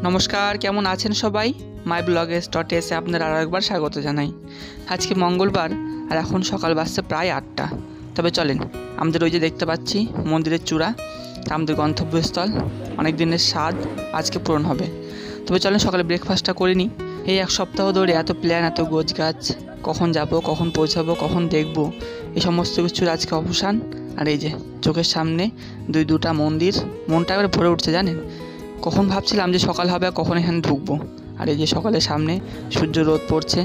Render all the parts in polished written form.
নমস্কার, কেমন আছেন সবাই? মাই ব্লগেস.এসে আপনারা আরও একবার স্বাগত জানাই। আজকে মঙ্গলবার আর এখন সকাল বাজছে প্রায় 8টা। তবে চলেন, আমাদের ওই যে দেখতে পাচ্ছি মন্দিরের চূড়া, আমাদের গন্তব্যস্থল, অনেক দিনের স্বাদ আজকে পূরণ হবে। তবে চলেন সকালে ব্রেকফাস্টটা করে নিই। এই এক সপ্তাহ ধরে এত প্ল্যান, এত গোছগাছ, কখন যাব, কখন পৌঁছাবো, কখন দেখব, এই সমস্ত কিছুর আজকে অবসান। আর এই যে চোখের সামনে দুটা মন্দির, মনটা এবার ভরে উঠছে জানেন। কখন ভাবছিলাম যে সকাল হবে আর কখন এখানে ঢুকবো, আর এই যে সকালের সামনে সূর্য রোদ পড়ছে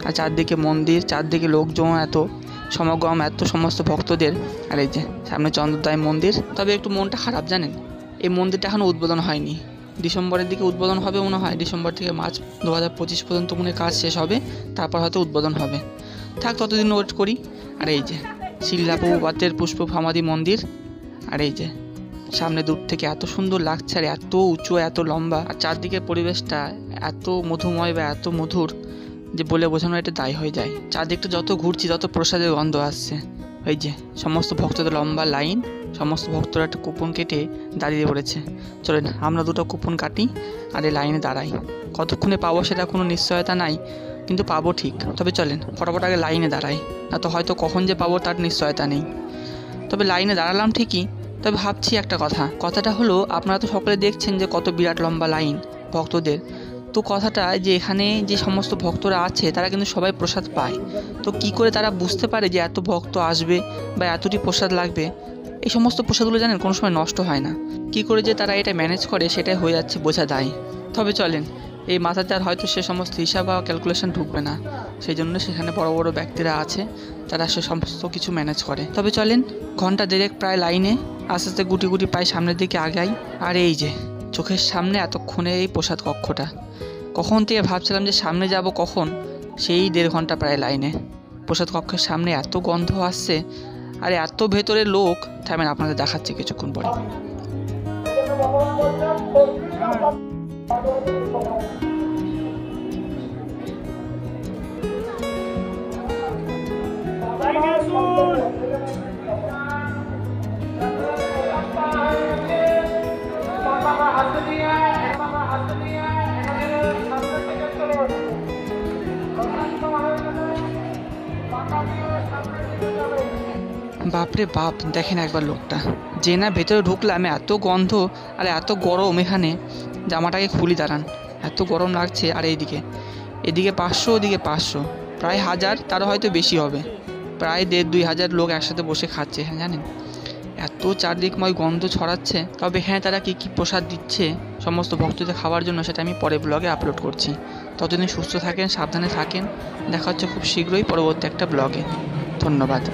আর চারদিকে মন্দির, চারদিকে লোকজন, এত সমাগম, এত সমস্ত ভক্তদের। আর এই যে সামনে চন্দ্রোদয় মন্দির। তবে একটু মনটা খারাপ জানেন, এই মন্দিরটা এখনও উদ্বোধন হয়নি। ডিসেম্বরের দিকে উদ্বোধন হবে মনে হয়, ডিসেম্বর থেকে মার্চ 2025 পর্যন্ত মনে কাজ শেষ হবে, তারপর হয়তো উদ্বোধন হবে। থাক, ততদিন ওয়েট করি। আর এই যে শিলাপ্রপাতের পুষ্প সমাধি মন্দির। আর এই যে সামনে দূর থেকে এত সুন্দর লাগছে, আর এত উঁচু, এত লম্বা, আর চারদিকের পরিবেশটা এত মধুময় বা এত মধুর যে বলে বোঝানো এটা দায় হয়ে যায়। চারদিকটা যত ঘুরছি তত প্রসাদের গন্ধ আসছে। এই যে সমস্ত ভক্তদের লম্বা লাইন, সমস্ত ভক্তরা একটা কুপন কেটে দাঁড়িয়ে পড়েছে। চলেন আমরা দুটো কুপন কাটি আর এই লাইনে দাঁড়াই। কতক্ষণে পাবো সেটা কোনো নিশ্চয়তা নাই, কিন্তু পাবো ঠিক। তবে চলেন ফটাফট আগে লাইনে দাঁড়াই, না তো হয়তো কখন যে পাবো তার নিশ্চয়তা নেই। তবে লাইনে দাঁড়ালাম ঠিকই, তবে ভাবছি একটা কথাটা হলো, আপনারা তো সকলে দেখছেন যে কত বিরাট লম্বা লাইন ভক্তদের। তো কথাটা যে এখানে যে সমস্ত ভক্তরা আছে তারা কিন্তু সবাই প্রসাদ পায়। তো কি করে তারা বুঝতে পারে যে এত ভক্ত আসবে বা এতটি প্রসাদ লাগবে? এই সমস্ত প্রসাদগুলো জানেন কোনো সময় নষ্ট হয় না। কি করে যে তারা এটা ম্যানেজ করে সেটাই হয়ে যাচ্ছে বোঝা দায়। তবে চলেন, এই মাথাতে আর হয়তো সে সমস্ত হিসাব বা ক্যালকুলেশন ঢুকবে না, সেই জন্য সেখানে বড় বড় ব্যক্তিরা আছে, তারা সে সমস্ত কিছু ম্যানেজ করে। তবে চলেন, ঘন্টা দেড়েক প্রায় লাইনে আস্তে আস্তে গুটি গুটি পায়ে সামনের দিকে আগাই। আর এই যে চোখের সামনে এতক্ষণে এই প্রসাদ কক্ষটা, কখন থেকে ভাবছিলাম যে সামনে যাব কখন, সেই 1.5 ঘন্টা প্রায় লাইনে। প্রসাদ কক্ষের সামনে এত গন্ধ আসছে, আর এত ভেতরে লোক, থামেন আপনাদের দেখাচ্ছি কিছুক্ষণ পরে। বাপরে বাপ, দেখেন একবার লোকটা, যে না ভেতরে ঢুকলাম এত গন্ধ আর এত গরম, এখানে জামাটাকে খুলি দাঁড়ান, এত গরম লাগছে। আর এদিকে 500, ওদিকে 500, প্রায় 1000, তারও হয়তো বেশি হবে। প্রায় 1.5-2 হাজার লোক একসাথে বসে খাচ্ছে, হ্যাঁ জানেন, এত চারদিকময় গন্ধ ছড়াচ্ছে। তবে হ্যাঁ, তারা কি প্রসাদ দিচ্ছে সমস্ত ভক্তদের খাওয়ার জন্য সেটা আমি পরে ব্লগে আপলোড করছি। ততদিন সুস্থ থাকেন, সাবধানে থাকেন, দেখা হচ্ছে খুব শীঘ্রই পরবর্তী একটা ব্লগে। ধন্যবাদ।